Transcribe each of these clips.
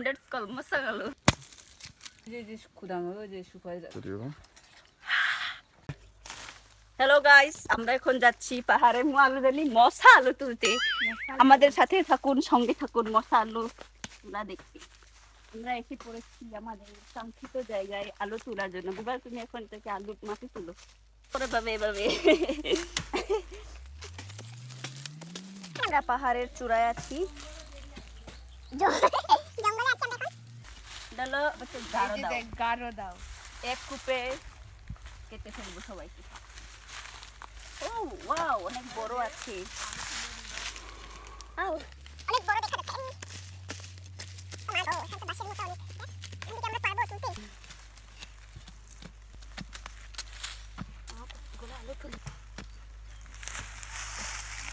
That's called masang-alu. Hello guys, আমরা এখন যাচ্ছি পাহাড়ে মশা আলু তুলতে। আমাদের সাথে থাকুন, সঙ্গে থাকুন, মশা আলু তোলা দেখতে। আমরা এসে পড়েছি আমাদের কাঙ্ক্ষিত জায়গায় আলু তোলার জন্য। বিবার, তুমি এখন থেকে আলু মাটি তুলো করে পাবে এভাবে। আমরা পাহাড়ের চূড়ায় আছি। গাঢ় দাও এক কূপে কেটে ফেলবো সবাইকে। ও ওয়াও, অনেক বড় আছে। অনেক বড় দেখা যাচ্ছে। এখানে তো বাঁশের মতো অনেক। এদিকে আমরা পারবো তুলতে?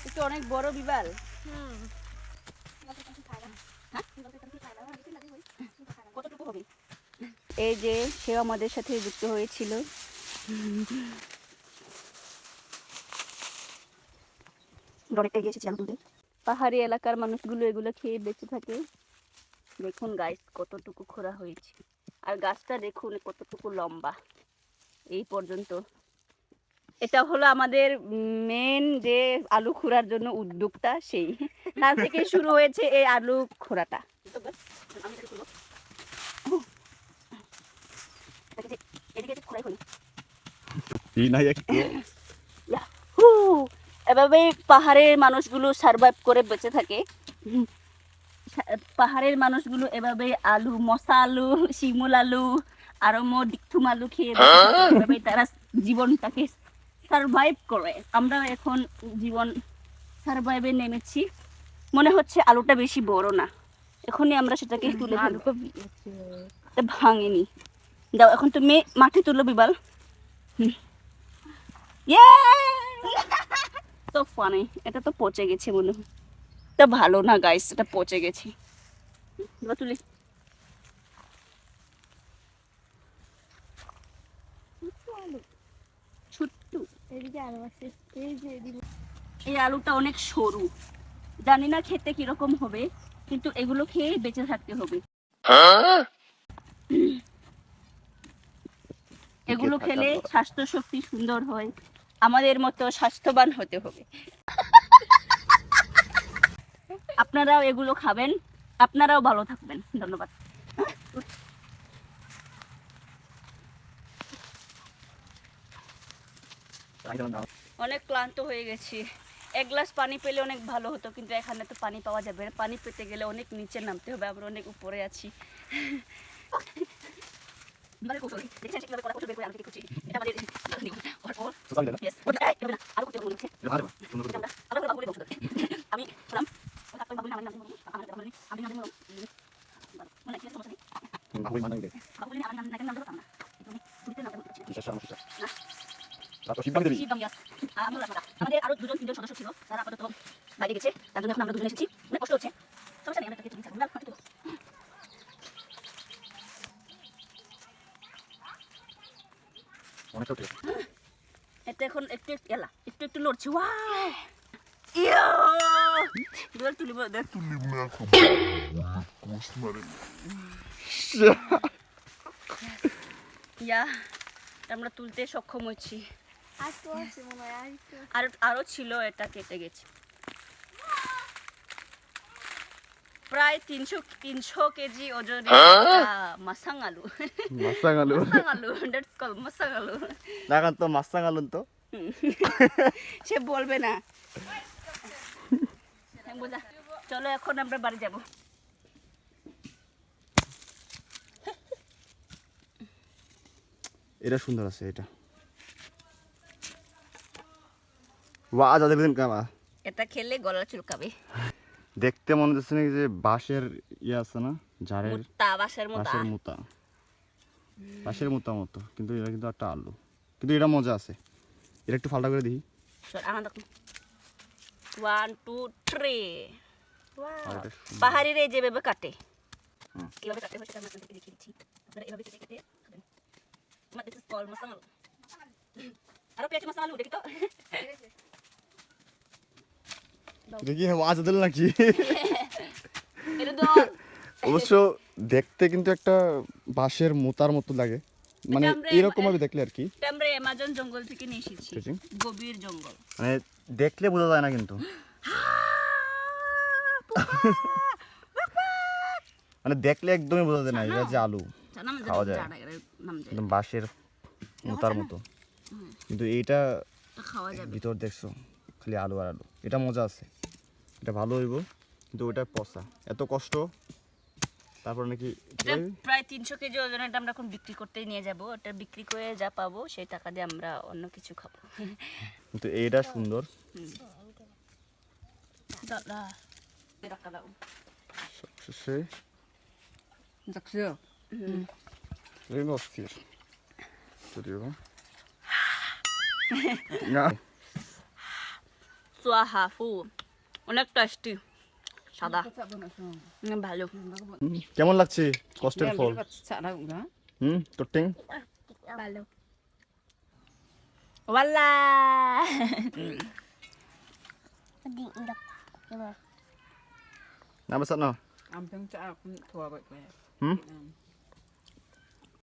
এটা অনেক বড় বিবাল। কতটুকু হবে? এই যে সেও আমাদের সাথে যুক্ত হয়েছিল। পাহাড়ি এলাকার মানুষগুলো এগুলো খেয়ে বেঁচে থাকে। দেখুন গাছ কতটুকু খোঁড়া হয়েছে, আর গাছটা দেখুন কতটুকু লম্বা। এই পর্যন্ত এটা হলো আমাদের মেন যে আলু খোঁড়ার জন্য উদ্যোক্তা, সেই তার থেকে শুরু হয়েছে এই আলু খোঁড়াটা। এভাবে পাহাড়ের মানুষগুলো সার্ভাইভ করে বেঁচে থাকে। পাহাড়ের মানুষগুলো এভাবে আলু, মশা আলু, শিমুল আলু, আরো ডিকথুম আলু খেয়ে এভাবে তারা জীবনটাকে সার্ভাইভ করে। আমরা এখন জীবন সার্ভাইভে নেমেছি। মনে হচ্ছে আলুটা বেশি বড় না, এখনই আমরা সেটাকে তুলে ফেলবো। ভাঙেনি। দাও, এখন তুমি মাটি তুলো বিবাল। তো ফানি, এটা তো পচে গেছে মনে হয়। এটা ভালো না গাইস, এটা পচে গেছে। তুলি ছোট্ট। এই আলুটা অনেক সরু, জানি না খেতে কিরকম হবে, কিন্তু এগুলো খেয়ে বেঁচে থাকতে হবে। এগুলো খেলে স্বাস্থ্য শক্তি সুন্দর হয়। আমাদের মতো স্বাস্থ্যবান হতে হবে। আপনারাও এগুলো খাবেন, আপনারাও ভালো থাকবেন। ধন্যবাদ। অনেক ক্লান্ত হয়ে গেছি। এক গ্লাস পানি পেলে অনেক ভালো হতো, কিন্তু এখানে তো পানি পাওয়া যাবে না। পানি পেতে গেলে অনেক নিচে নামতে হবে, আমরা অনেক উপরে আছি। আমাদের আরো 2-3 সদস্য ছিল, তারা আপাতত বাইরে গেছে, তার জন্য এখন আমরা দুজন এসেছি। অনেক কষ্ট হচ্ছে, সমস্যা নেই, আমরা তাকে তুলে থাকবো। এটা এখন একটু একটু লড়ছে। আমরা তুলতে সক্ষম হচ্ছি। আরো ছিল, এটা কেটে গেছে। প্রায় 300 কেজি ওজনের মাসাং আলু। That's called মাসাং আলু। এখন তো মাসাং আলু তো সে বলবে না। চলো এখন আমরা বাড়ি যাব। এটা সুন্দর আছে। এটা ওয়া যাদের দিন কামা, এটা খেলে গলা চুলকাবে। দেখতে মনে হচ্ছে নাকি যে বাঁশের ইয়ে আছে না, ঝাড়ের বাঁশের মুতা মতো, কিন্তু এটা কিন্তু একটা আলু, কিন্তু এটা মজা আছে। এটা একটু ফাল্টা করে দিই। 1 2 3। পাহাড়িরা যেভাবে কাটে, কিভাবে কাটে সেটা আমরা আপনাদেরকে দেখিয়ে দিচ্ছি। আপনারা এভাবে কেটে কেটে খাবেন। আমার দিস ইজ কল মাসালা। আরো পেঁয়াজ মাসালা আলু দেখি তো। দেখি ওয়াজ দিল নাকি? এটা তো অবশ্য দেখতে কিন্তু একটা বাঁশের মোতার মতো লাগে, মানে আমরা এরকম ভাবে দেখলে আর কি। এটা আমরা অ্যামাজন জঙ্গল থেকে নিয়ে এসেছি, ঠিক। গভীর জঙ্গল। মানে দেখলে বোঝা যায় না কিন্তু, মানে দেখলে একদমই বোঝা যায় না এটা যে আলু, খাওয়া যায় একদম বাঁশের মোতার মতো। কিন্তু এইটা খাওয়া যাবে, ভিতর দেখছো খালি আলু আর আলু। এটা মজা আছে, এটা ভালো হইব, কিন্তু ওটা পচা, এত কষ্ট। তারপর নাকি এটা প্রায় 300 কেজি ওজনের, এটা আমরা এখন বিক্রি করতেই নিয়ে যাব। ওটা বিক্রি করে যা পাবো সেই টাকা দিয়ে আমরা অন্য কিছু খাবো। কিন্তু এইটা সুন্দর। দাদা টাকা দাও। সবশেষে দেখছো এই অস্থির যদিও না। সোয়াহাফু অনেক টেস্টি, সাদা ভালো। কেমন লাগছে কষ্টের ফল? তোর টিং ভালো ওয়াল্লা। Di indok. Gimana? না বেসা না Amping cak aku tua baik. হুম